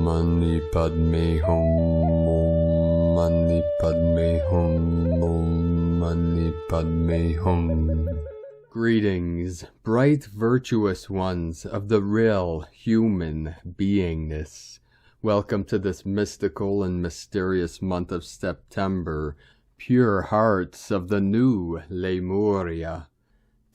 Mani Padme Hum, Om Mani Padme Hum, Om Mani Padme Hum. Greetings, bright virtuous ones of the real human beingness. Welcome to this mystical and mysterious month of September, pure hearts of the new Lemuria.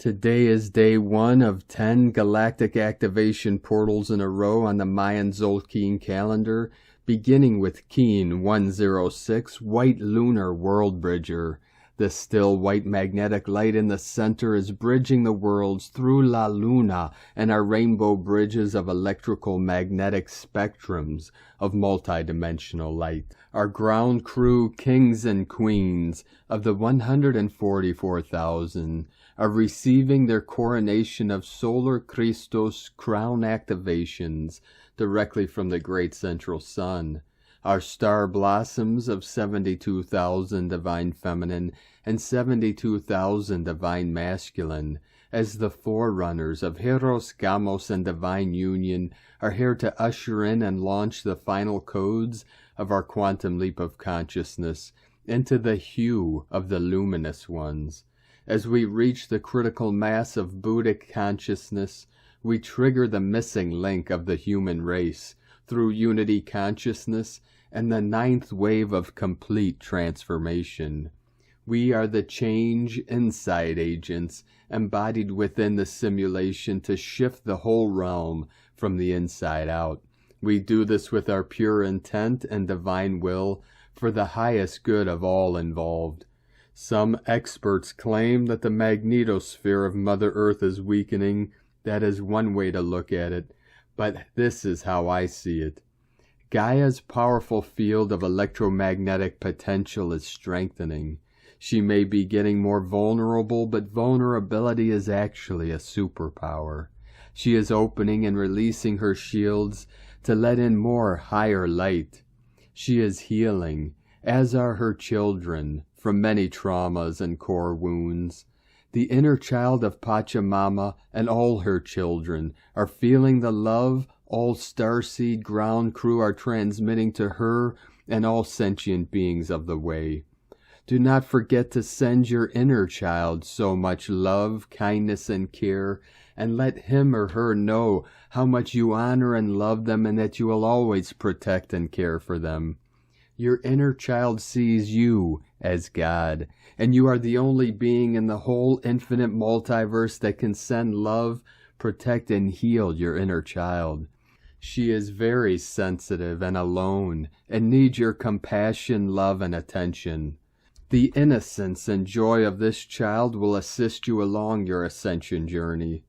Today is day 1 of 10 galactic activation portals in a row on the Mayan Zolkeen calendar, beginning with Keen 106, White Lunar World Bridger. The still white magnetic light in the center is bridging the worlds through La Luna and our rainbow bridges of electrical magnetic spectrums of multidimensional light. Our ground crew kings and queens of the 144,000 are receiving their coronation of solar Christos crown activations directly from the great central sun. Our star blossoms of 72,000 divine feminine and 72,000 divine masculine, as the forerunners of Heros, Gamos, and divine union, are here to usher in and launch the final codes of our quantum leap of consciousness into the hue of the luminous ones. As we reach the critical mass of Buddhic consciousness, we trigger the missing link of the human race through unity consciousness and the 9th wave of complete transformation. We are the change inside agents embodied within the simulation to shift the whole realm from the inside out. We do this with our pure intent and divine will for the highest good of all involved. Some experts claim that the magnetosphere of Mother Earth is weakening. That is one way to look at it, but this is how I see it. Gaia's powerful field of electromagnetic potential is strengthening. She may be getting more vulnerable, but vulnerability is actually a superpower. She is opening and releasing her shields to let in more higher light. She is healing, as are her children, from many traumas and core wounds. The inner child of Pachamama and all her children are feeling the love all starseed ground crew are transmitting to her and all sentient beings of the way. Do not forget to send your inner child so much love, kindness, and care, and let him or her know how much you honor and love them and that you will always protect and care for them. Your inner child sees you as God, and you are the only being in the whole infinite multiverse that can send love, protect, and heal your inner child. She is very sensitive and alone and needs your compassion, love, and attention. The innocence and joy of this child will assist you along your ascension journey.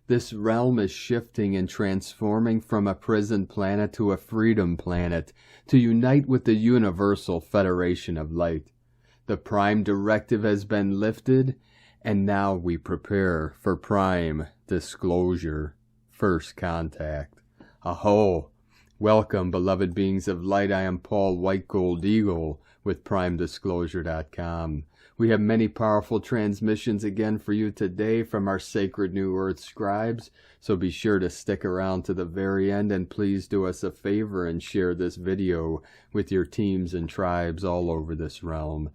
This realm is shifting and transforming from a prison planet to a freedom planet to unite with the Universal Federation of Light. The Prime Directive has been lifted, and now we prepare for Prime Disclosure, First Contact. Aho! Welcome, beloved beings of light. I am Paul White Gold Eagle with PrimeDisclosure.com. We have many powerful transmissions again for you today from our Sacred New Earth scribes, so be sure to stick around to the very end, and please do us a favor and share this video with your teams and tribes all over this realm.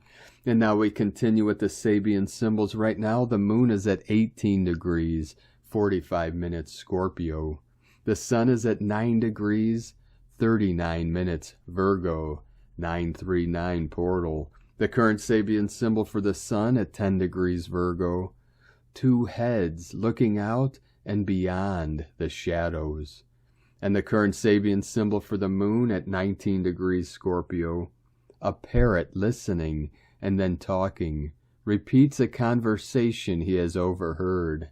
And now we continue with the Sabian symbols. Right now the moon is at 18 degrees, 45 minutes Scorpio. The sun is at 9 degrees, 39 minutes Virgo, 939 portal. The current Sabian symbol for the sun at 10 degrees Virgo. 2 heads looking out and beyond the shadows. And the current Sabian symbol for the moon at 19 degrees Scorpio. A parrot listening and then talking, repeats a conversation he has overheard.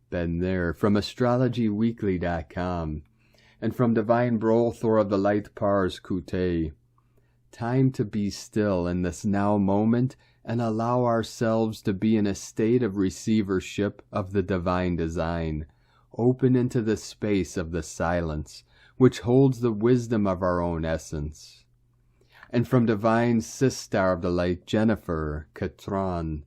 Been there from astrologyweekly.com and from Divine Brolthor of the Light Pars Kute. Time to be still in this now moment and allow ourselves to be in a state of receivership of the divine design, open into the space of the silence, which holds the wisdom of our own essence. And from Divine Sister of the Light, Jennifer Catron,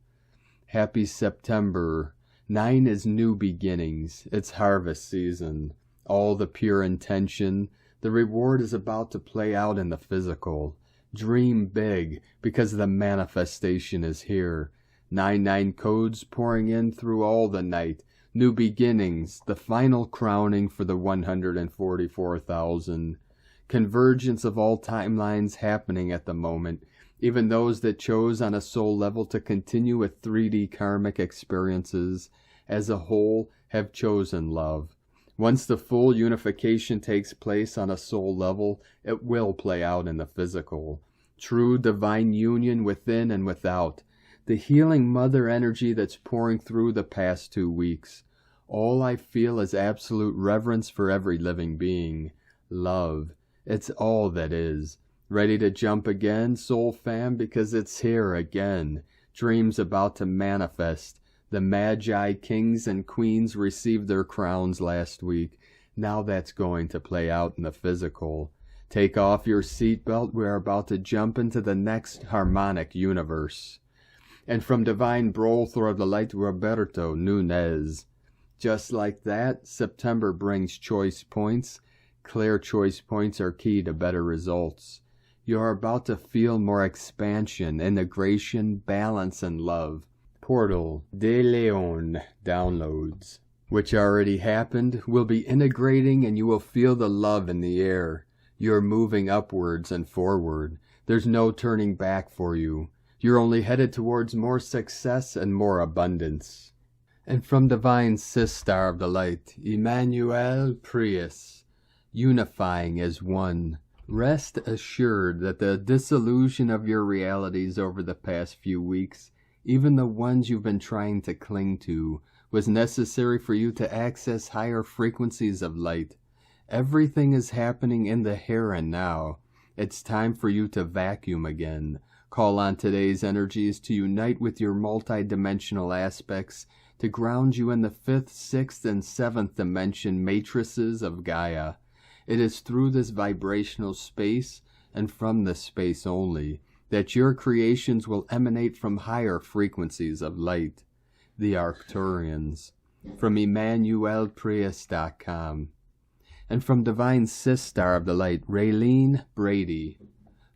happy September. 9 is new beginnings. It's harvest season. All the pure intention, The reward is about to play out in the physical. Dream big, because the manifestation is here. 99 codes pouring in through all the night. New beginnings, the final crowning for the 144,000. Convergence of all timelines happening at the moment, even those that chose on a soul level to continue with 3D karmic experiences as a whole have chosen love. Once the full unification takes place on a soul level, it will play out in the physical. True divine union within and without. The healing mother energy that's pouring through the past 2 weeks. All I feel is absolute reverence for every living being. Love. It's all that is. Ready to jump again, soul fam, because it's here again. Dreams about to manifest. The Magi kings and queens received their crowns last week. Now that's going to play out in the physical. Take off your seatbelt. We are about to jump into the next harmonic universe. And from Divine Brother of the Light, Roberto Nunez. Just like that, September brings choice points. Clear choice points are key to better results. You are about to feel more expansion, integration, balance, and love. Portal de Leon downloads, which already happened, will be integrating, and you will feel the love in the air. You're moving upwards and forward. There's no turning back for you. You're only headed towards more success and more abundance. And from Divine Sister of the Light, Emmanuel Prius, unifying as one. Rest assured that the disillusion of your realities over the past few weeks, even the ones you've been trying to cling to, was necessary for you to access higher frequencies of light. Everything is happening in the here and now. It's time for you to vacuum again. Call on today's energies to unite with your multidimensional aspects, to ground you in the 5th, 6th, and 7th dimension matrices of Gaia. It is through this vibrational space, and from this space only, that your creations will emanate from higher frequencies of light. The Arcturians. From EmmanuelPrius.com. And from Divine Sister of the Light, Raylene Brady.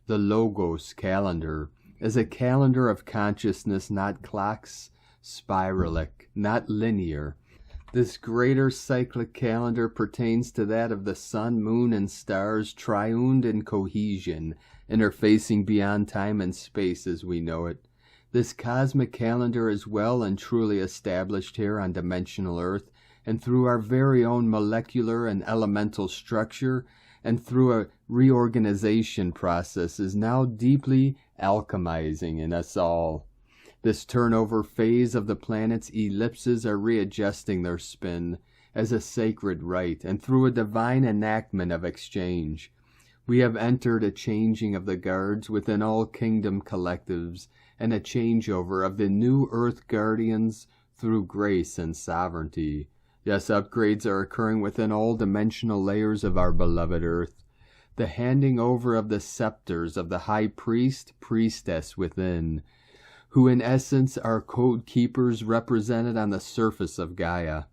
The Logos calendar is a calendar of consciousness, not clocks, spiralic, not linear. This greater cyclic calendar pertains to that of the sun, moon, and stars, triuned in cohesion, interfacing beyond time and space as we know it. This cosmic calendar is well and truly established here on dimensional Earth, and through our very own molecular and elemental structure, and through a reorganization process, is now deeply alchemizing in us all. This turnover phase of the planet's ellipses are readjusting their spin as a sacred rite, and through a divine enactment of exchange. We have entered a changing of the guards within all kingdom collectives, and a changeover of the new earth guardians through grace and sovereignty. Yes, upgrades are occurring within all dimensional layers of our beloved earth. The handing over of the scepters of the high priest, priestess within, who in essence are code keepers represented on the surface of Gaia.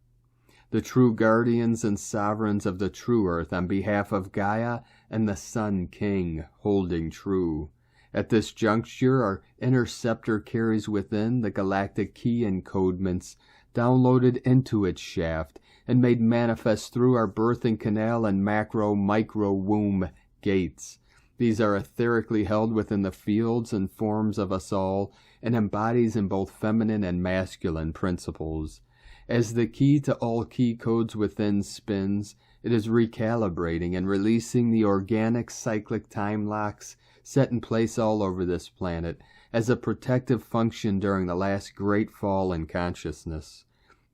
The true guardians and sovereigns of the true earth on behalf of Gaia and the Sun King holding true. At this juncture, our interceptor carries within the galactic key encodements downloaded into its shaft and made manifest through our birthing canal and macro-micro womb gates. These are etherically held within the fields and forms of us all, and embodies in both feminine and masculine principles. As the key to all key codes within spins, it is recalibrating and releasing the organic cyclic time locks set in place all over this planet as a protective function during the last great fall in consciousness.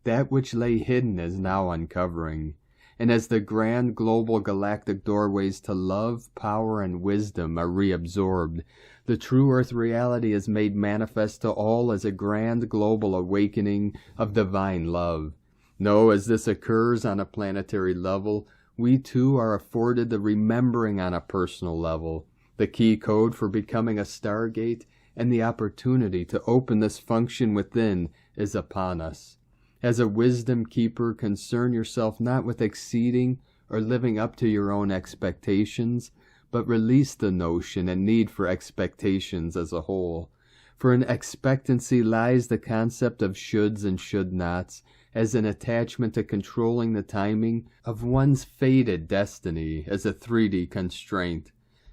That which lay hidden is now uncovering, and as the grand global galactic doorways to love, power, and wisdom are reabsorbed, the true earth reality is made manifest to all as a grand global awakening of divine love. No, as this occurs on a planetary level, we too are afforded the remembering on a personal level, the key code for becoming a stargate, and the opportunity to open this function within is upon us. As a wisdom keeper, concern yourself not with exceeding or living up to your own expectations, but release the notion and need for expectations as a whole. For in expectancy lies the concept of shoulds and should-nots, as an attachment to controlling the timing of one's fated destiny as a 3D constraint.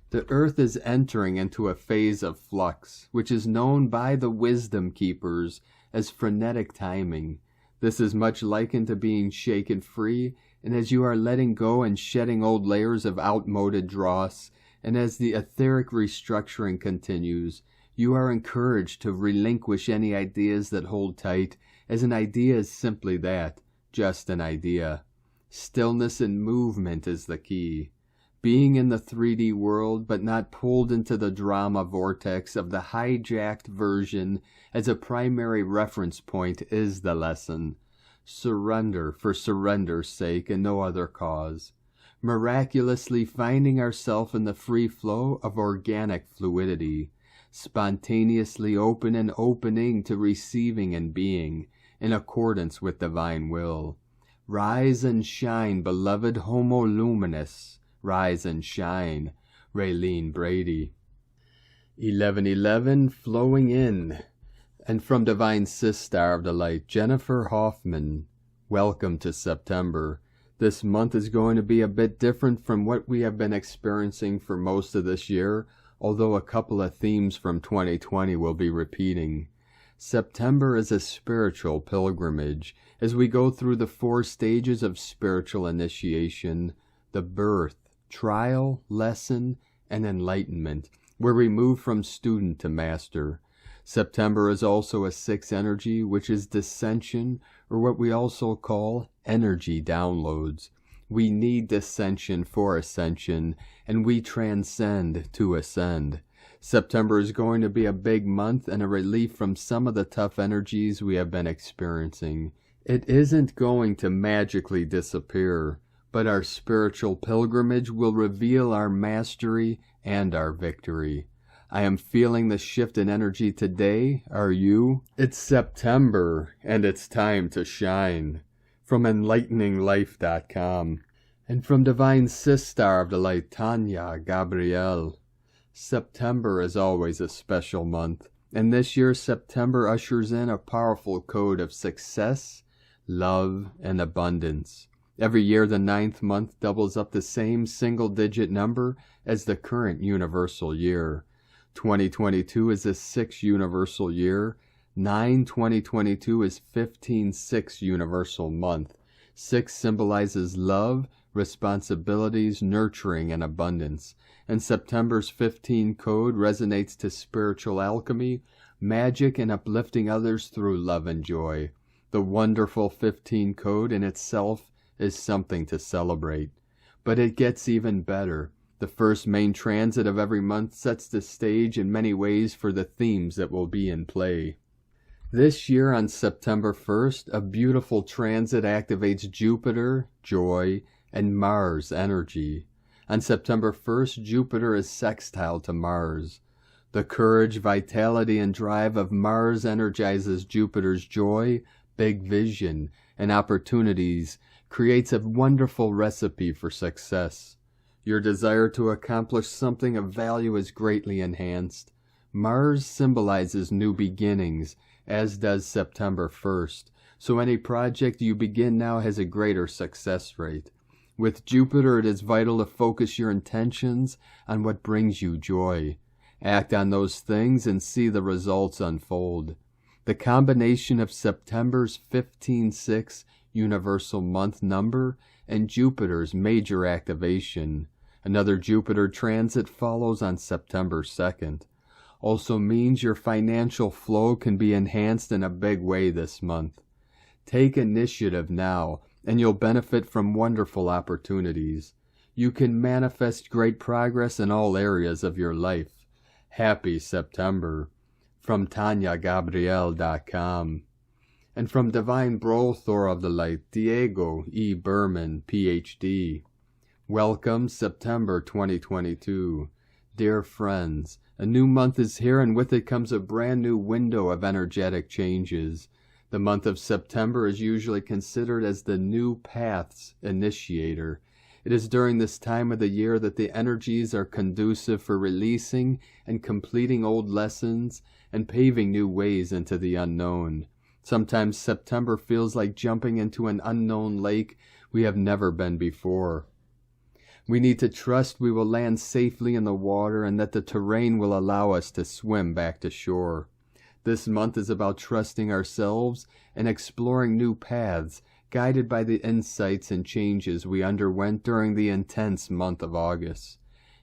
The earth is entering into a phase of flux, which is known by the wisdom keepers as frenetic timing. This is much likened to being shaken free, and as you are letting go and shedding old layers of outmoded dross, and as the etheric restructuring continues, you are encouraged to relinquish any ideas that hold tight, as an idea is simply that, just an idea. Stillness and movement is the key. Being in the 3D world, but not pulled into the drama vortex of the hijacked version as a primary reference point is the lesson. Surrender for surrender's sake and no other cause. Miraculously finding ourselves in the free flow of organic fluidity, spontaneously open and opening to receiving and being, in accordance with divine will. Rise and shine, beloved Homo Luminous. Rise and shine. Raylene Brady. 1111 flowing in. And from Divine Sis Star of the Light, Jennifer Hoffman. Welcome to September. This month is going to be a bit different from what we have been experiencing for most of this year, although a couple of themes from 2020 will be repeating. September is a spiritual pilgrimage as we go through the 4 stages of spiritual initiation, the birth, trial, lesson, and enlightenment, where we move from student to master. September is also a 6 energy, which is dissension, or what we also call energy downloads. We need dissension for ascension, and we transcend to ascend. September is going to be a big month and a relief from some of the tough energies we have been experiencing. It isn't going to magically disappear, but our spiritual pilgrimage will reveal our mastery and our victory. I am feeling the shift in energy today. Are you? It's September, and it's time to shine. From EnlighteningLife.com. And from Divine Sis Star of the Light, Tanya Gabrielle. September is always a special month, and this year September ushers in a powerful code of success, love, and abundance. Every year the 9th month doubles up the same single-digit number as the current universal year. 2022 is a 6 universal year. 9/2022 is 15/6 universal month. 6 symbolizes love, responsibilities, nurturing, and abundance. And September's 15 code resonates to spiritual alchemy, magic, and uplifting others through love and joy. The wonderful 15 code in itself is something to celebrate. But it gets even better. The first main transit of every month sets the stage in many ways for the themes that will be in play. This year on September 1st, a beautiful transit activates Jupiter, joy, and Mars, energy. On September 1st, Jupiter is sextile to Mars. The courage, vitality, and drive of Mars energizes Jupiter's joy, big vision, and opportunities, creates a wonderful recipe for success. Your desire to accomplish something of value is greatly enhanced. Mars symbolizes new beginnings, as does September 1st, so any project you begin now has a greater success rate. With Jupiter, it is vital to focus your intentions on what brings you joy. Act on those things and see the results unfold. The combination of September's 15/6 universal month number and Jupiter's major activation, another Jupiter transit follows on September 2nd, also means your financial flow can be enhanced in a big way this month. Take initiative now, and you'll benefit from wonderful opportunities. You can manifest great progress in all areas of your life. Happy September. From TanyaGabrielle.com. And from Divine Brothor of the Light, Diego E. Berman, Ph.D. Welcome, September 2022. Dear friends, a new month is here, and with it comes a brand new window of energetic changes. The month of September is usually considered as the new path's initiator. It is during this time of the year that the energies are conducive for releasing and completing old lessons and paving new ways into the unknown. Sometimes September feels like jumping into an unknown lake we have never been before. We need to trust we will land safely in the water and that the terrain will allow us to swim back to shore. This month is about trusting ourselves and exploring new paths, guided by the insights and changes we underwent during the intense month of August.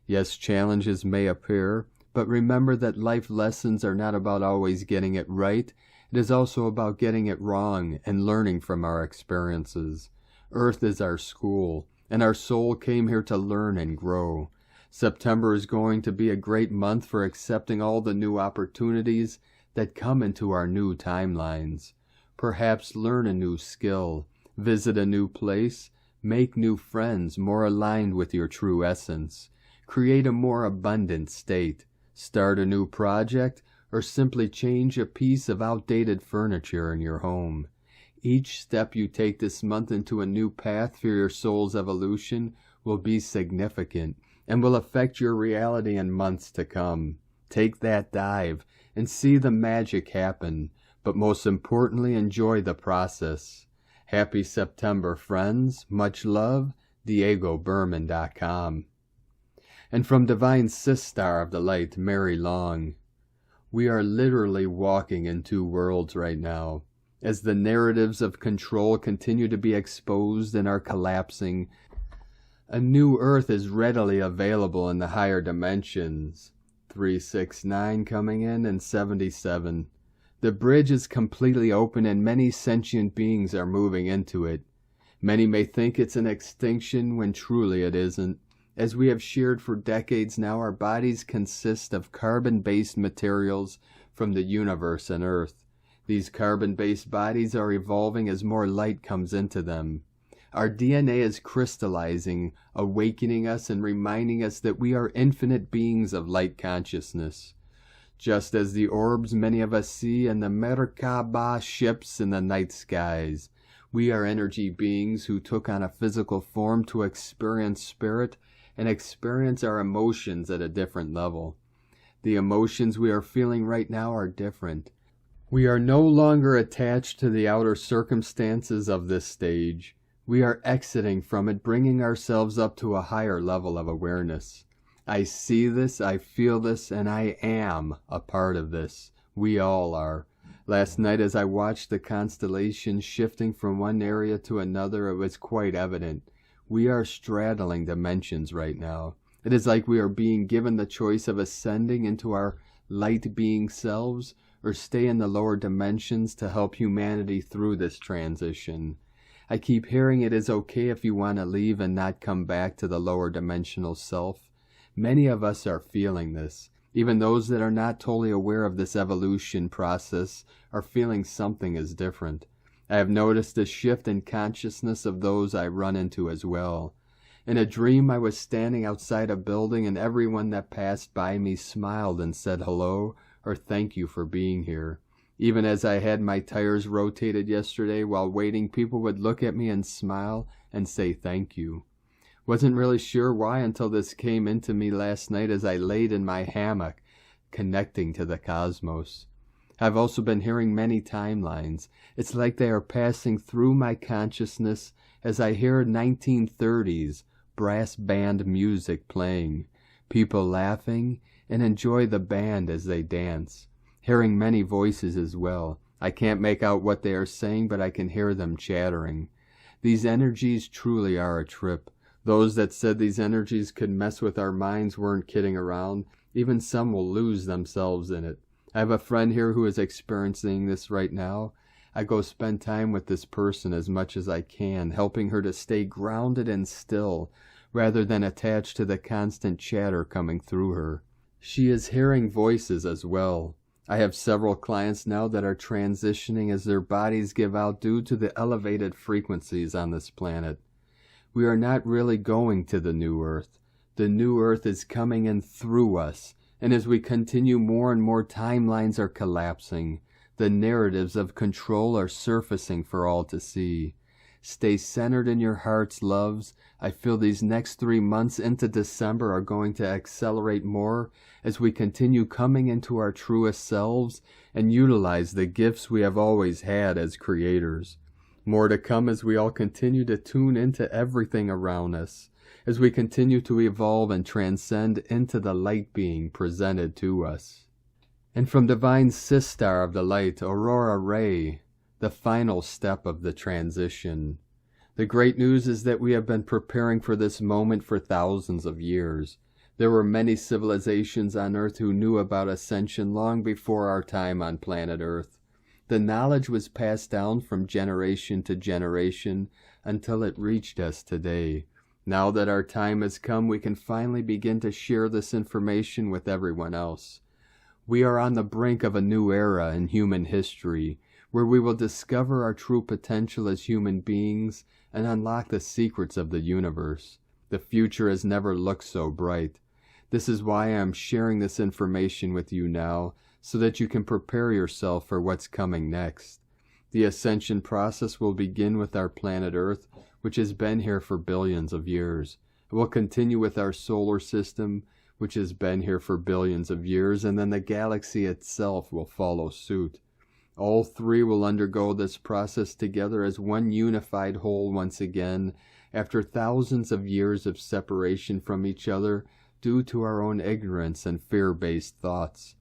Yes, challenges may appear, but remember that life lessons are not about always getting it right. It is also about getting it wrong and learning from our experiences. Earth is our school, and our soul came here to learn and grow. September is going to be a great month for accepting all the new opportunities that come into our new timelines. Perhaps learn a new skill, visit a new place, make new friends more aligned with your true essence, create a more abundant state, start a new project, or simply change a piece of outdated furniture in your home. Each step you take this month into a new path for your soul's evolution will be significant and will affect your reality in months to come. Take that dive and see the magic happen, but most importantly, enjoy the process. Happy September, friends. Much love, DiegoBerman.com. And from Divine Sister of the Light, Mary Long. We are literally walking in two worlds right now. As the narratives of control continue to be exposed and are collapsing, a new earth is readily available in the higher dimensions. 369 coming in and 77. The bridge is completely open and many sentient beings are moving into it. Many may think it's an extinction when truly it isn't. As we have shared for decades now, our bodies consist of carbon-based materials from the universe and Earth. These carbon-based bodies are evolving as more light comes into them. Our DNA is crystallizing, awakening us and reminding us that we are infinite beings of light consciousness. Just as the orbs many of us see in the Merkaba ships in the night skies, we are energy beings who took on a physical form to experience spirit and experience our emotions at a different level. The emotions we are feeling right now are different. We are no longer attached to the outer circumstances of this stage. We are exiting from it, bringing ourselves up to a higher level of awareness. I see this, I feel this, and I am a part of this. We all are. Last night as I watched the constellations shifting from one area to another, it was quite evident. We are straddling dimensions right now. It is like we are being given the choice of ascending into our light being selves or stay in the lower dimensions to help humanity through this transition. I keep hearing it is okay if you want to leave and not come back to the lower dimensional self. Many of us are feeling this. Even those that are not totally aware of this evolution process are feeling something is different. I have noticed a shift in consciousness of those I run into as well. In a dream, I was standing outside a building and everyone that passed by me smiled and said hello or thank you for being here. Even as I had my tires rotated yesterday while waiting, people would look at me and smile and say thank you. Wasn't really sure why until this came into me last night as I laid in my hammock, connecting to the cosmos. I've also been hearing many timelines. It's like they are passing through my consciousness as I hear 1930s brass band music playing, people laughing, and enjoy the band as they dance. Hearing many voices as well. I can't make out what they are saying, but I can hear them chattering. These energies truly are a trip. Those that said these energies could mess with our minds weren't kidding around. Even some will lose themselves in it. I have a friend here who is experiencing this right now. I go spend time with this person as much as I can, helping her to stay grounded and still, rather than attached to the constant chatter coming through her. She is hearing voices as well. I have several clients now that are transitioning as their bodies give out due to the elevated frequencies on this planet. We are not really going to the new earth. The new earth is coming in through us. And as we continue, more and more timelines are collapsing. The narratives of control are surfacing for all to see. Stay centered in your hearts, loves. I feel these next 3 months into December are going to accelerate more as we continue coming into our truest selves and utilize the gifts we have always had as creators. More to come as we all continue to tune into everything around us, as we continue to evolve and transcend into the light being presented to us. And from Divine Sistar of the Light, Aurora Ray, the final step of the transition. The great news is that we have been preparing for this moment for thousands of years. There were many civilizations on Earth who knew about ascension long before our time on planet Earth. The knowledge was passed down from generation to generation until it reached us today. Now that our time has come, we can finally begin to share this information with everyone else. We are on the brink of a new era in human history, where we will discover our true potential as human beings and unlock the secrets of the universe. The future has never looked so bright. This is why I am sharing this information with you now, so that you can prepare yourself for what's coming next. The ascension process will begin with our planet Earth, which has been here for billions of years. It will continue with our solar system, which has been here for billions of years, and then the galaxy itself will follow suit. All three will undergo this process together as one unified whole once again, after thousands of years of separation from each other due to our own ignorance and fear-based thoughts.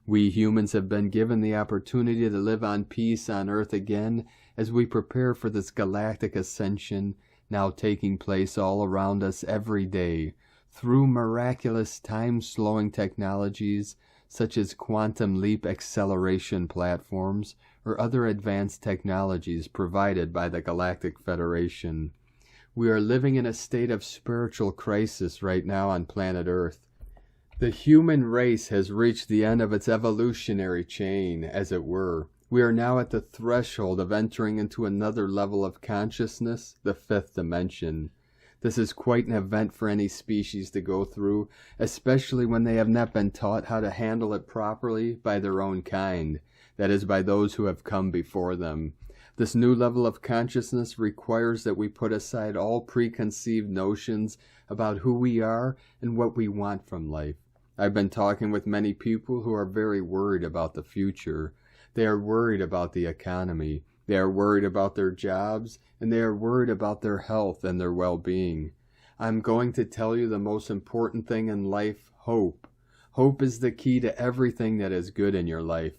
We humans have been given the opportunity to live on peace on Earth again as we prepare for this galactic ascension now taking place all around us every day through miraculous time-slowing technologies such as quantum leap acceleration platforms or other advanced technologies provided by the Galactic Federation. We are living in a state of spiritual crisis right now on planet Earth. The human race has reached the end of its evolutionary chain, as it were. We are now at the threshold of entering into another level of consciousness, the fifth dimension. This is quite an event for any species to go through, especially when they have not been taught how to handle it properly by their own kind, that is, by those who have come before them. This new level of consciousness requires that we put aside all preconceived notions about who we are and what we want from life. I've been talking with many people who are very worried about the future. They are worried about the economy. They are worried about their jobs, and they are worried about their health and their well-being. I'm going to tell you the most important thing in life, hope. Hope is the key to everything that is good in your life.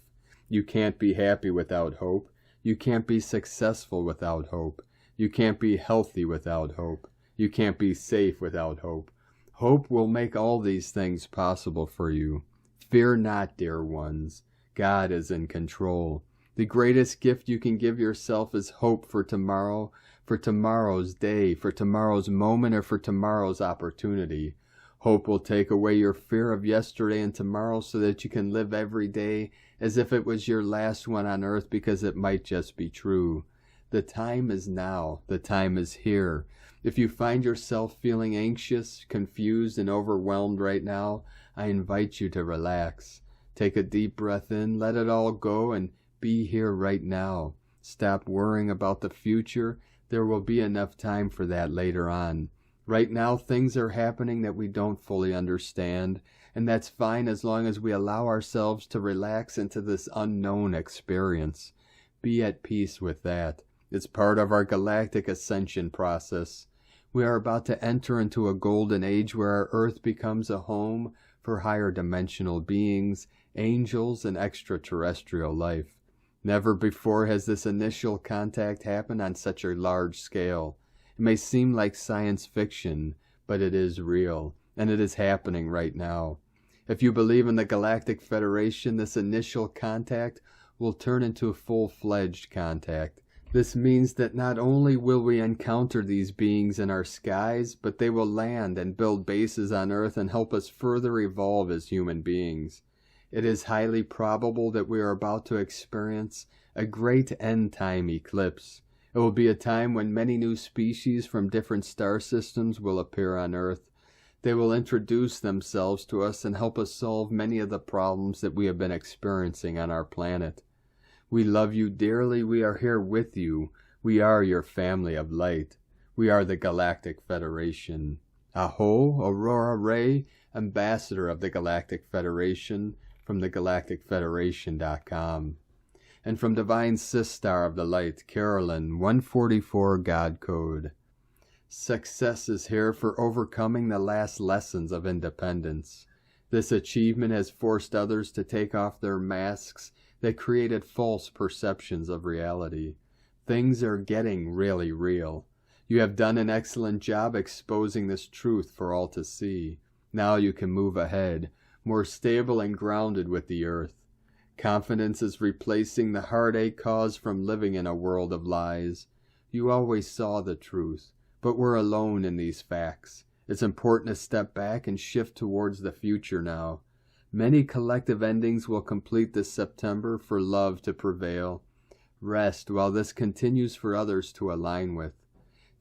You can't be happy without hope. You can't be successful without hope. You can't be healthy without hope. You can't be safe without hope. Hope will make all these things possible for you. Fear not, dear ones. God is in control. The greatest gift you can give yourself is hope for tomorrow, for tomorrow's day, for tomorrow's moment, or for tomorrow's opportunity. Hope will take away your fear of yesterday and tomorrow so that you can live every day as if it was your last one on earth, because it might just be true. The time is now. The time is here. If you find yourself feeling anxious, confused, and overwhelmed right now, I invite you to relax. Take a deep breath in, let it all go, and be here right now. Stop worrying about the future. There will be enough time for that later on. Right now, things are happening that we don't fully understand, and that's fine as long as we allow ourselves to relax into this unknown experience. Be at peace with that. It's part of our galactic ascension process. We are about to enter into a golden age where our Earth becomes a home for higher dimensional beings, angels, and extraterrestrial life. Never before has this initial contact happened on such a large scale. It may seem like science fiction, but it is real, and it is happening right now. If you believe in the Galactic Federation, this initial contact will turn into a full-fledged contact. This means that not only will we encounter these beings in our skies, but they will land and build bases on Earth and help us further evolve as human beings. It is highly probable that we are about to experience a great end-time eclipse. It will be a time when many new species from different star systems will appear on Earth. They will introduce themselves to us and help us solve many of the problems that we have been experiencing on our planet. We love you dearly. We are here with you. We are your family of light. We are the Galactic Federation. Aho, Aurora Ray, ambassador of the Galactic Federation, from thegalacticfederation.com. And from Divine Sistar of the Light, Carolyn, 144 God Code. Success is here for overcoming the last lessons of independence. This achievement has forced others to take off their masks that created false perceptions of reality. Things are getting really real. You have done an excellent job exposing this truth for all to see. Now you can move ahead, more stable and grounded with the earth. Confidence is replacing the heartache caused from living in a world of lies. You always saw the truth, but we're alone in these facts. It's important to step back and shift towards the future now. Many collective endings will complete this September for love to prevail. Rest while this continues for others to align with.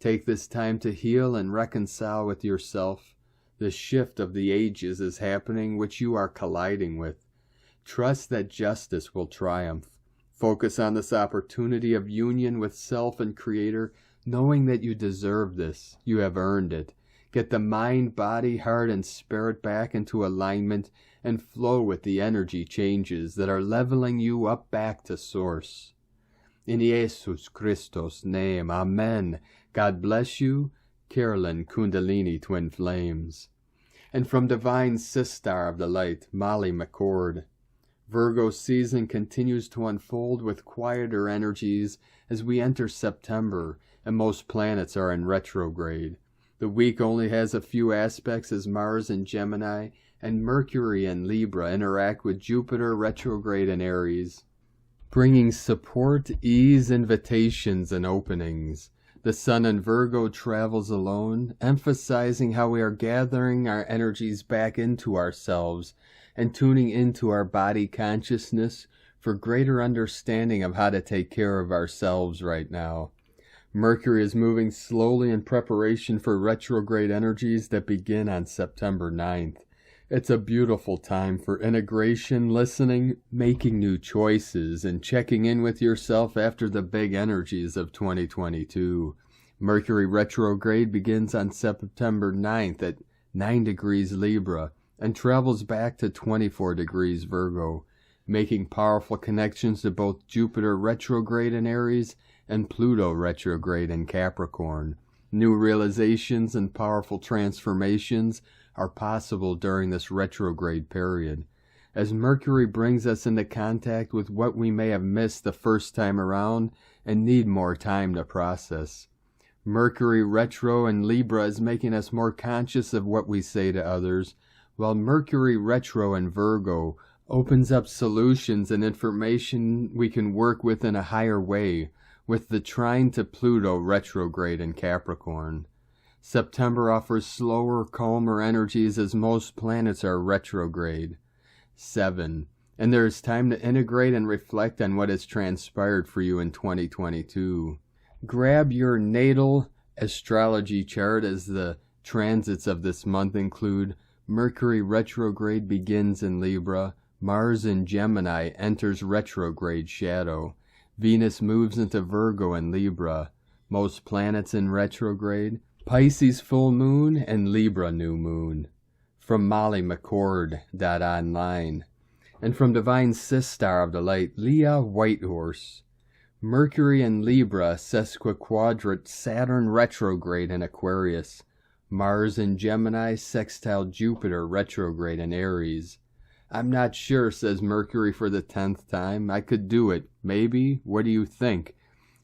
Take this time to heal and reconcile with yourself. The shift of the ages is happening, which you are colliding with. Trust that justice will triumph. Focus on this opportunity of union with self and Creator, knowing that you deserve this. You have earned it. Get the mind, body, heart, and spirit back into alignment and flow with the energy changes that are leveling you up back to Source. In Jesus Christos' name, Amen. God bless you, Carolyn Kundalini Twin Flames. And from Divine Sistar of the Light, Molly McCord. Virgo season continues to unfold with quieter energies as we enter September, and most planets are in retrograde. The week only has a few aspects as Mars in Gemini and Mercury in Libra interact with Jupiter retrograde in Aries, bringing support, ease, invitations, and openings. The Sun in Virgo travels alone, emphasizing how we are gathering our energies back into ourselves and tuning into our body consciousness for greater understanding of how to take care of ourselves right now. Mercury is moving slowly in preparation for retrograde energies that begin on September 9th. It's a beautiful time for integration, listening, making new choices, and checking in with yourself after the big energies of 2022. Mercury retrograde begins on September 9th at 9 degrees Libra and travels back to 24 degrees Virgo, making powerful connections to both Jupiter retrograde in Aries and Pluto retrograde in Capricorn. New realizations and powerful transformations are possible during this retrograde period, as Mercury brings us into contact with what we may have missed the first time around and need more time to process. Mercury retro in Libra is making us more conscious of what we say to others, while Mercury retro in Virgo opens up solutions and information we can work with in a higher way, with the trine to Pluto retrograde in Capricorn. September offers slower, calmer energies as most planets are retrograde. 7. And there is time to integrate and reflect on what has transpired for you in 2022. Grab your natal astrology chart as the transits of this month include Mercury retrograde begins in Libra, Mars in Gemini enters retrograde shadow, Venus moves into Virgo and Libra, most planets in retrograde, Pisces full moon, and Libra new moon. From Molly McCord .online. And from Divine Sistar of the Light, Leah Whitehorse. Mercury in Libra sesquiquadrate Saturn retrograde in Aquarius. Mars in Gemini sextile Jupiter retrograde in Aries. I'm not sure, says Mercury for the 10th time. I could do it. Maybe. What do you think?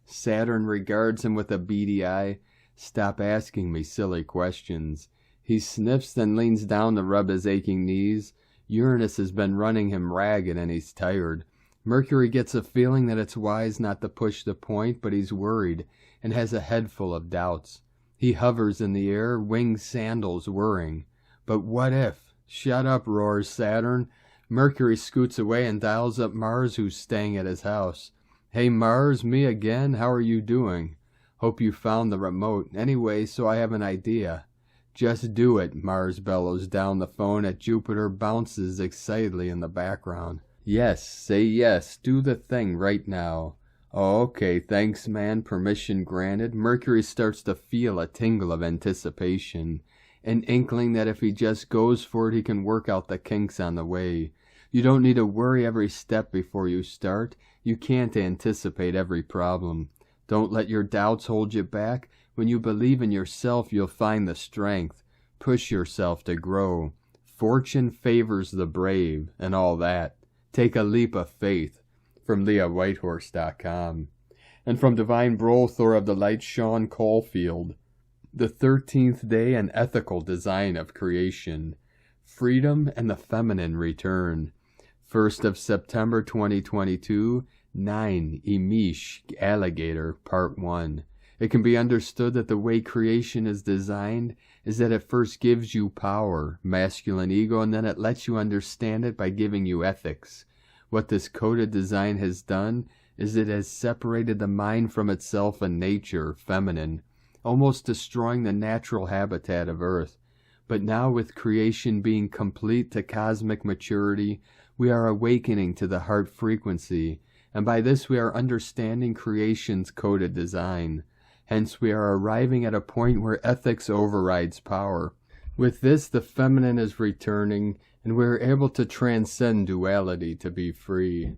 Saturn regards him with a beady eye. Stop asking me silly questions. He sniffs, then leans down to rub his aching knees. Uranus has been running him ragged and he's tired. Mercury gets a feeling that it's wise not to push the point, but he's worried and has a head full of doubts. He hovers in the air, winged sandals whirring. But what if? Shut up, roars Saturn. Mercury scoots away and dials up Mars, who's staying at his house. Hey Mars, me again? How are you doing? Hope you found the remote. Anyway, so I have an idea. Just do it, Mars bellows down the phone at Jupiter, bounces excitedly in the background. Yes, say yes, do the thing right now. Okay, thanks, man. Permission granted. Mercury starts to feel a tingle of anticipation, an inkling that if he just goes for it, he can work out the kinks on the way. You don't need to worry every step before you start. You can't anticipate every problem. Don't let your doubts hold you back. When you believe in yourself, you'll find the strength. Push yourself to grow. Fortune favors the brave, and all that. Take a leap of faith. From LeahWhitehorse.com. And from Divine Brothor of the Light, Sean Caulfield. The 13th day and ethical design of creation. Freedom and the feminine return. 1st of September 2022, 9 Emish Alligator, Part 1. It can be understood that the way creation is designed is that it first gives you power, masculine ego, and then it lets you understand it by giving you ethics. What this coded design has done is it has separated the mind from itself and nature, feminine, almost destroying the natural habitat of Earth. But now with creation being complete to cosmic maturity, we are awakening to the heart frequency, and by this we are understanding creation's coded design. Hence we are arriving at a point where ethics overrides power. With this, the feminine is returning, and we are able to transcend duality to be free.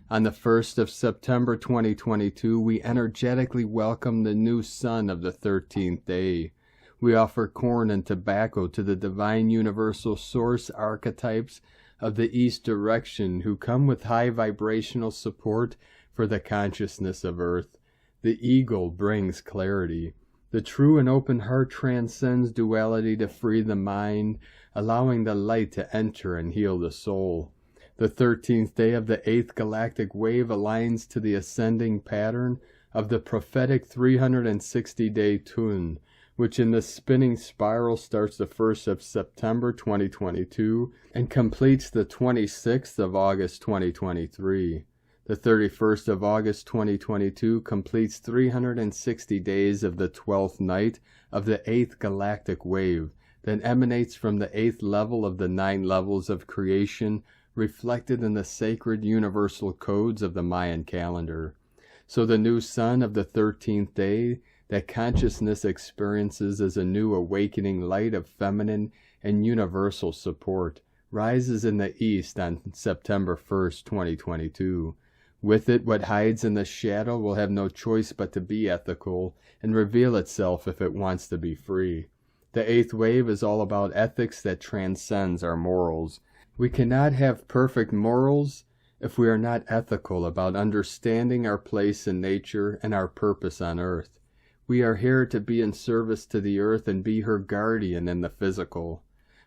On the 1st of September 2022, we energetically welcome the new sun of the 13th day. We offer corn and tobacco to the divine universal source archetypes of the East direction who come with high vibrational support for the consciousness of Earth. The eagle brings clarity. The true and open heart transcends duality to free the mind, allowing the light to enter and heal the soul. The 13th day of the 8th galactic wave aligns to the ascending pattern of the prophetic 360-day tune, which in the spinning spiral starts the 1st of September 2022 and completes the 26th of August 2023. The 31st of August 2022 completes 360 days of the 12th night of the 8th galactic wave that emanates from the 8th level of the 9 levels of creation reflected in the sacred universal codes of the Mayan calendar. So the new sun of the 13th day that consciousness experiences as a new awakening light of feminine and universal support rises in the east on September 1st, 2022. With it, what hides in the shadow will have no choice but to be ethical and reveal itself if it wants to be free. The 8th wave is all about ethics that transcends our morals. We cannot have perfect morals if we are not ethical about understanding our place in nature and our purpose on Earth. We are here to be in service to the Earth and be her guardian in the physical.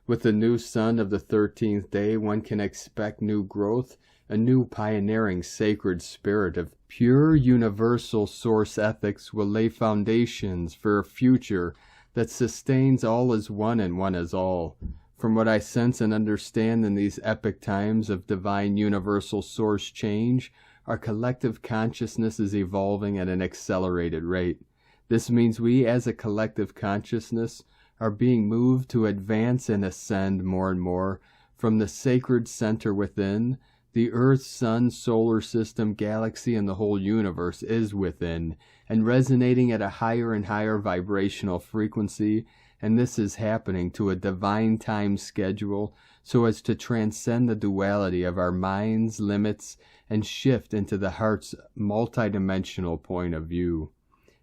With the new sun of the 13th day, one can expect new growth, a new pioneering sacred spirit of pure universal source ethics will lay foundations for a future that sustains all as one and one as all. From what I sense and understand in these epic times of divine universal source change, our collective consciousness is evolving at an accelerated rate. This means we as a collective consciousness are being moved to advance and ascend more and more from the sacred center within. The Earth, Sun, solar system, galaxy, and the whole universe is within and resonating at a higher and higher vibrational frequency, and this is happening to a divine time schedule so as to transcend the duality of our minds, limits, and shift into the heart's multidimensional point of view.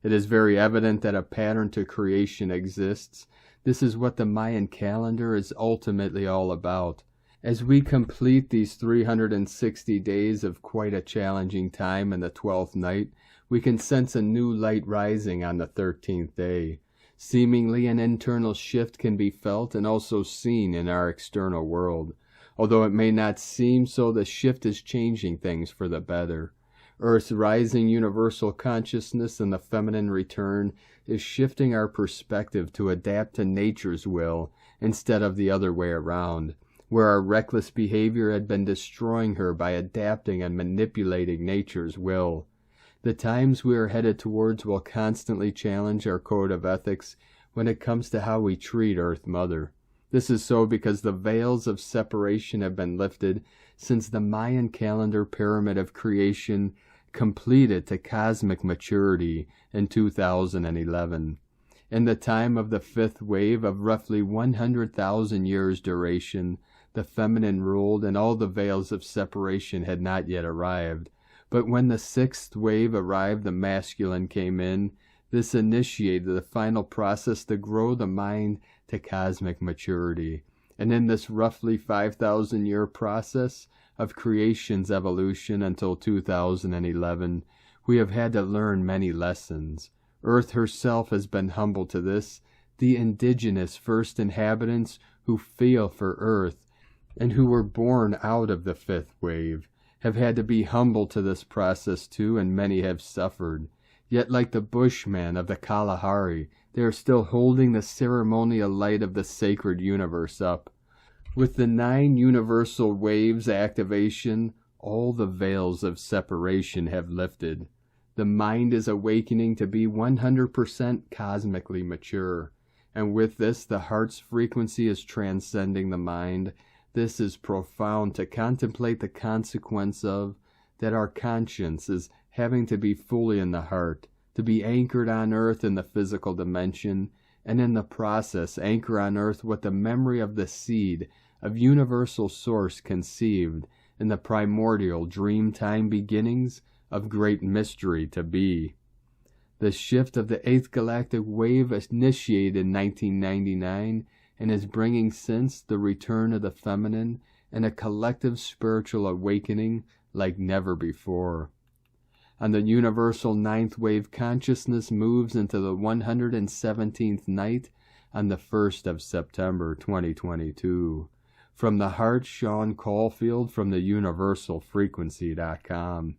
It is very evident that a pattern to creation exists. This is what the Mayan calendar is ultimately all about. As we complete these 360 days of quite a challenging time in the 12th night, we can sense a new light rising on the 13th day. Seemingly an internal shift can be felt and also seen in our external world. Although it may not seem so, the shift is changing things for the better. Earth's rising universal consciousness and the feminine return is shifting our perspective to adapt to nature's will instead of the other way around, where our reckless behavior had been destroying her by adapting and manipulating nature's will. The times we are headed towards will constantly challenge our code of ethics when it comes to how we treat Earth Mother. This is so because the veils of separation have been lifted since the Mayan calendar pyramid of creation completed to cosmic maturity in 2011. In the time of the fifth wave of roughly 100,000 years duration, the feminine ruled and all the veils of separation had not yet arrived. But when the sixth wave arrived, the masculine came in. This initiated the final process to grow the mind to cosmic maturity. And in this roughly 5,000-year process of creation's evolution until 2011, we have had to learn many lessons. Earth herself has been humble to this. The indigenous first inhabitants who feel for Earth and who were born out of the fifth wave have had to be humble to this process too, and many have suffered. Yet like the Bushmen of the Kalahari, they are still holding the ceremonial light of the sacred universe up. With the 9 universal waves activation, all the veils of separation have lifted. The mind is awakening to be 100% cosmically mature. And with this, the heart's frequency is transcending the mind. This is profound to contemplate the consequence of that our conscience is having to be fully in the heart, to be anchored on earth in the physical dimension, and in the process anchor on earth what the memory of the seed of universal source conceived in the primordial dream-time beginnings of great mystery to be. The shift of the 8th galactic wave initiated in 1999 and is bringing since the return of the feminine and a collective spiritual awakening like never before. On the universal 9th wave, consciousness moves into the 117th night on the 1st of September 2022. From the heart, Sean Caulfield from the universalfrequency.com.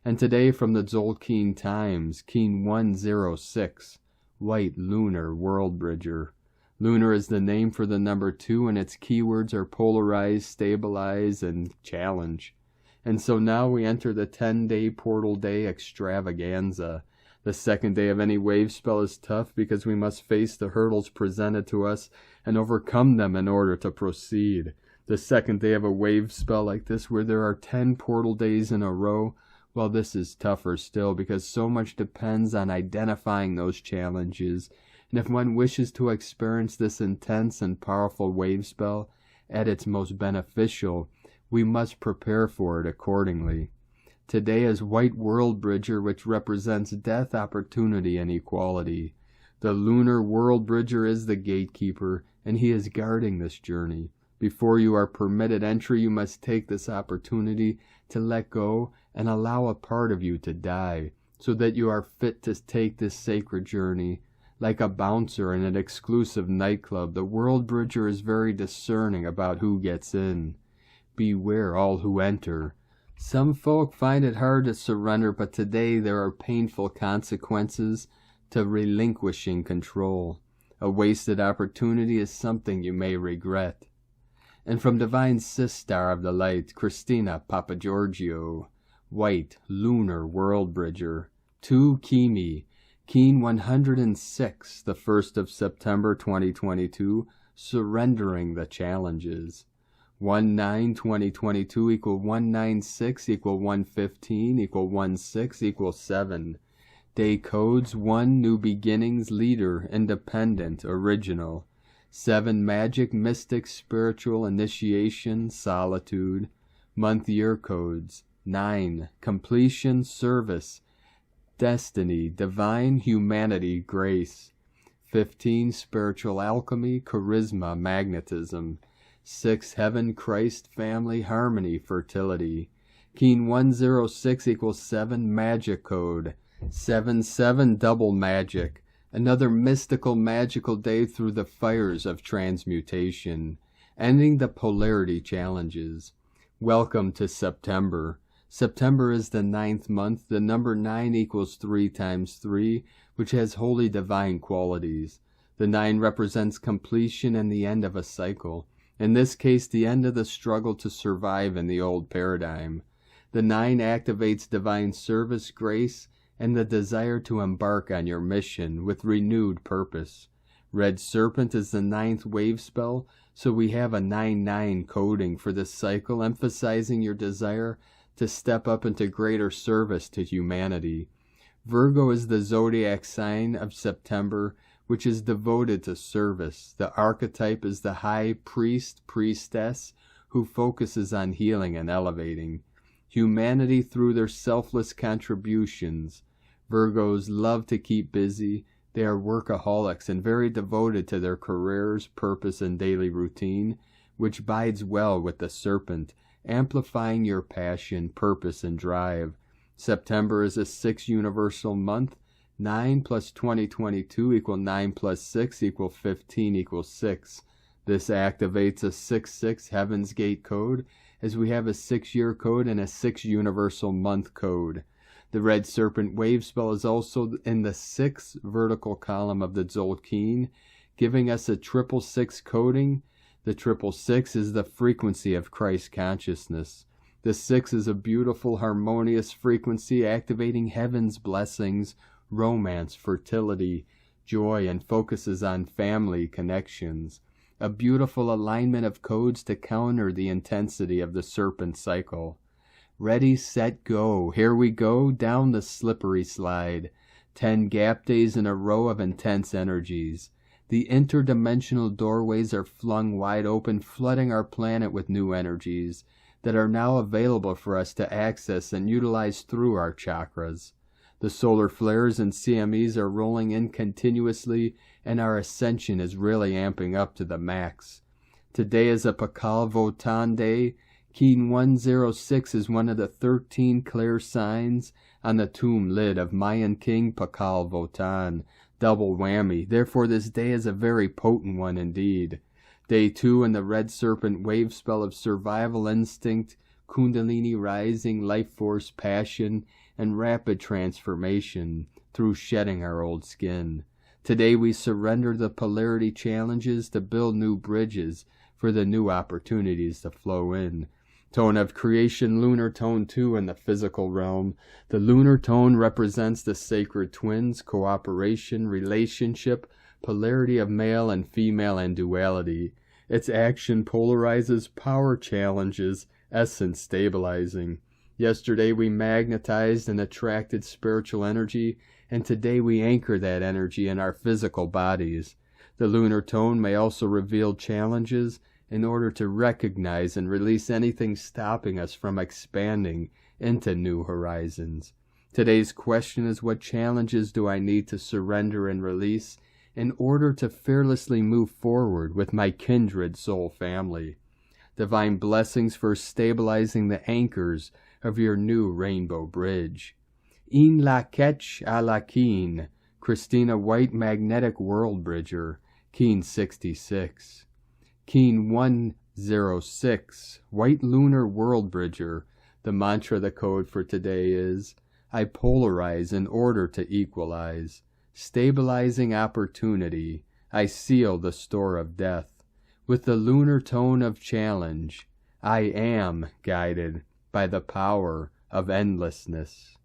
And today from the Tzolk'in Times, Keen 106, White Lunar World Bridger. Lunar is the name for the number 2, and its keywords are polarize, stabilize, and challenge. And so now we enter the 10-day portal day extravaganza. The second day of any wave spell is tough because we must face the hurdles presented to us and overcome them in order to proceed. The second day of a wave spell like this, where there are 10 portal days in a row, well, this is tougher still because so much depends on identifying those challenges. And if one wishes to experience this intense and powerful wave spell at its most beneficial, we must prepare for it accordingly. Today is White World Bridger, which represents death, opportunity, and equality. The Lunar World Bridger is the gatekeeper, and he is guarding this journey. Before you are permitted entry, you must take this opportunity to let go and allow a part of you to die, so that you are fit to take this sacred journey. Like a bouncer in an exclusive nightclub, the World Bridger is very discerning about who gets in. Beware all who enter. Some folk find it hard to surrender, but today there are painful consequences to relinquishing control. A wasted opportunity is something you may regret. And from Divine Sister of the Light, Christina Papagiorgio, White Lunar World Bridger, 2 Kimi, Keen 106, the 1st of September 2022, surrendering the challenges. 1/9/2022 equal 196 equal 115 equal 16 equal 7. Day codes 1 New Beginnings Leader Independent Original. 7 Magic Mystic Spiritual Initiation Solitude. Month Year Codes 9 Completion Service Destiny Divine Humanity Grace. 15 Spiritual Alchemy Charisma Magnetism. 6 Heaven Christ Family Harmony Fertility. Keen 106 equals 7 Magic Code. 7/7 Double Magic. Another mystical magical day through the fires of transmutation. Ending the polarity challenges. Welcome to September. September is the 9th month. The number 9 equals 3 times 3, which has holy divine qualities. The 9 represents completion and the end of a cycle. In this case, the end of the struggle to survive in the old paradigm. The 9 activates divine service, grace, and the desire to embark on your mission with renewed purpose. Red Serpent is the 9th wave spell, so we have a 9/9 coding for this cycle, emphasizing your desire to step up into greater service to humanity. Virgo is the zodiac sign of September, which is devoted to service. The archetype is the high priest, priestess, who focuses on healing and elevating humanity through their selfless contributions. Virgos love to keep busy. They are workaholics and very devoted to their careers, purpose, and daily routine, which bides well with the serpent, amplifying your passion, purpose, and drive. September is a 6 universal month. 9 plus 2022 equal 9 plus 6 equal 15 equals 6. This activates a 6-6 Heaven's Gate code, as we have a 6-year code and a 6 universal month code. The red serpent wave spell is also in the 6th vertical column of the Tzolk'in, giving us a 666 coding. The 666 is the frequency of Christ consciousness. The 6 is a beautiful, harmonious frequency activating heaven's blessings, romance, fertility, joy, and focuses on family connections. A beautiful alignment of codes to counter the intensity of the serpent cycle. Ready, set, go. Here we go, down the slippery slide. 10 gap days in a row of intense energies. The interdimensional doorways are flung wide open, flooding our planet with new energies that are now available for us to access and utilize through our chakras. The solar flares and CMEs are rolling in continuously, and our ascension is really amping up to the max. Today is a Pakal Votan day. Keen 106 is one of the 13 clear signs on the tomb lid of Mayan King Pakal Votan. Double whammy. Therefore, this day is a very potent one indeed. Day 2 in the red serpent wave spell of survival instinct, kundalini rising, life force, passion, and rapid transformation through shedding our old skin. Today we surrender the polarity challenges to build new bridges for the new opportunities to flow in. Tone of creation, lunar tone 2 in the physical realm. The lunar tone represents the sacred twins, cooperation, relationship, polarity of male and female, and duality. Its action polarizes, power challenges, essence stabilizing. Yesterday we magnetized and attracted spiritual energy, and today we anchor that energy in our physical bodies. The lunar tone may also reveal challenges in order to recognize and release anything stopping us from expanding into new horizons. Today's question is, what challenges do I need to surrender and release in order to fearlessly move forward with my kindred soul family? Divine blessings for stabilizing the anchors of your new rainbow bridge. In la ketch a la keen, Christina White Magnetic World Bridger, Keen 66. Keen 106, White Lunar World Bridger. The mantra, the code for today is, I polarize in order to equalize. Stabilizing opportunity, I seal the store of death. With the lunar tone of challenge, I am guided by the power of endlessness.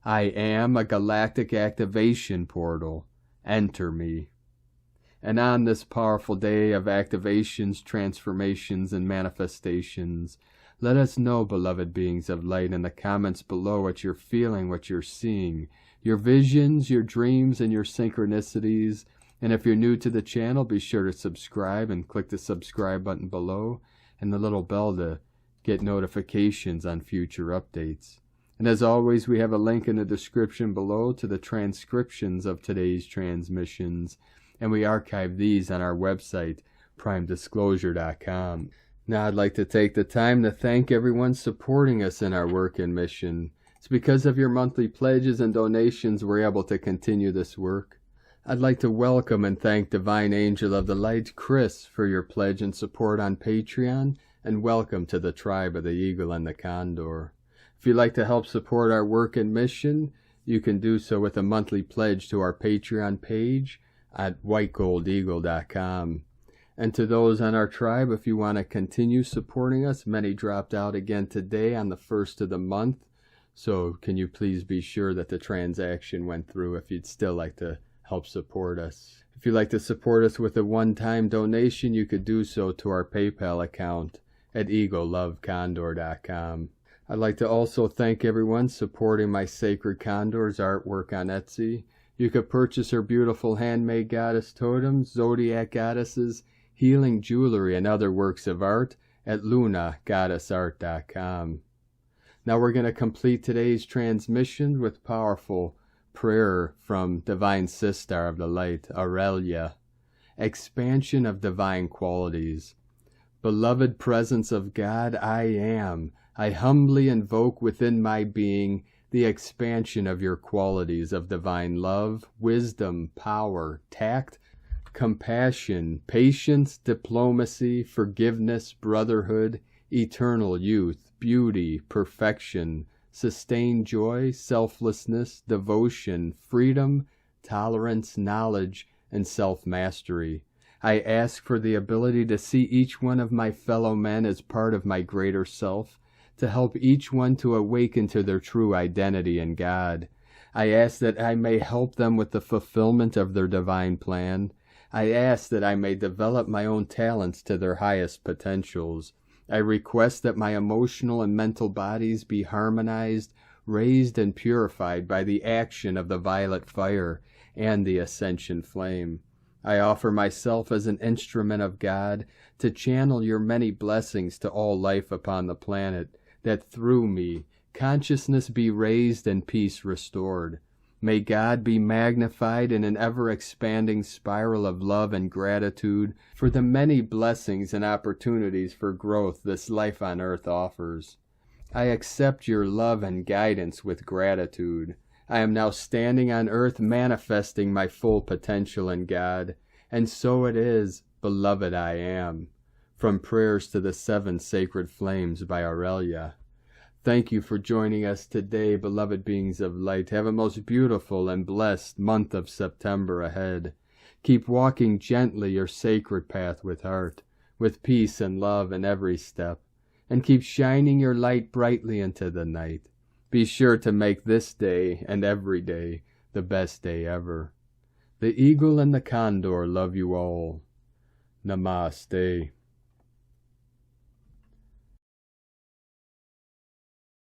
I am a galactic activation portal. Enter me. And on this powerful day of activations, transformations, and manifestations, let us know, beloved beings of light, in the comments below what you're feeling, what you're seeing, your visions, your dreams, and your synchronicities. And if you're new to the channel, be sure to subscribe and click the subscribe button below and the little bell to get notifications on future updates. And as always, we have a link in the description below to the transcriptions of today's transmissions, and we archive these on our website, primedisclosure.com. Now I'd like to take the time to thank everyone supporting us in our work and mission. It's because of your monthly pledges and donations we're able to continue this work. I'd like to welcome and thank Divine Angel of the Light, Cris, for your pledge and support on Patreon, and welcome to the tribe of the Eagle and the Condor. If you'd like to help support our work and mission, you can do so with a monthly pledge to our Patreon page at whitegoldeagle.com. And to those on our tribe, if you want to continue supporting us, many dropped out again today on the 1st of the month. So can you please be sure that the transaction went through if you'd still like to help support us. If you'd like to support us with a one-time donation, you could do so to our PayPal account at eaglelovecondor.com. I'd like to also thank everyone supporting my Sacred Condor's artwork on Etsy. You could purchase her beautiful handmade goddess totems, zodiac goddesses, healing jewelry, and other works of art at lunagoddessart.com. Now we're going to complete today's transmission with powerful prayer from Divine Sister of the Light, Aurelia. Expansion of divine qualities. Beloved presence of God, I am. I humbly invoke within my being the expansion of your qualities of divine love, wisdom, power, tact, compassion, patience, diplomacy, forgiveness, brotherhood, eternal youth, beauty, perfection, sustained joy, selflessness, devotion, freedom, tolerance, knowledge, and self-mastery. I ask for the ability to see each one of my fellow men as part of my greater self, to help each one to awaken to their true identity in God. I ask that I may help them with the fulfillment of their divine plan. I ask that I may develop my own talents to their highest potentials. I request that my emotional and mental bodies be harmonized, raised, and purified by the action of the violet fire and the ascension flame. I offer myself as an instrument of God to channel your many blessings to all life upon the planet, that through me consciousness be raised and peace restored. May God be magnified in an ever-expanding spiral of love and gratitude for the many blessings and opportunities for growth this life on earth offers. I accept your love and guidance with gratitude. I am now standing on earth manifesting my full potential in God, and so it is, beloved I am. From Prayers to the Seven Sacred Flames by Aurelia. Thank you for joining us today, beloved beings of light. Have a most beautiful and blessed month of September ahead. Keep walking gently your sacred path with heart, with peace and love in every step, and keep shining your light brightly into the night. Be sure to make this day and every day the best day ever. The eagle and the condor love you all. Namaste.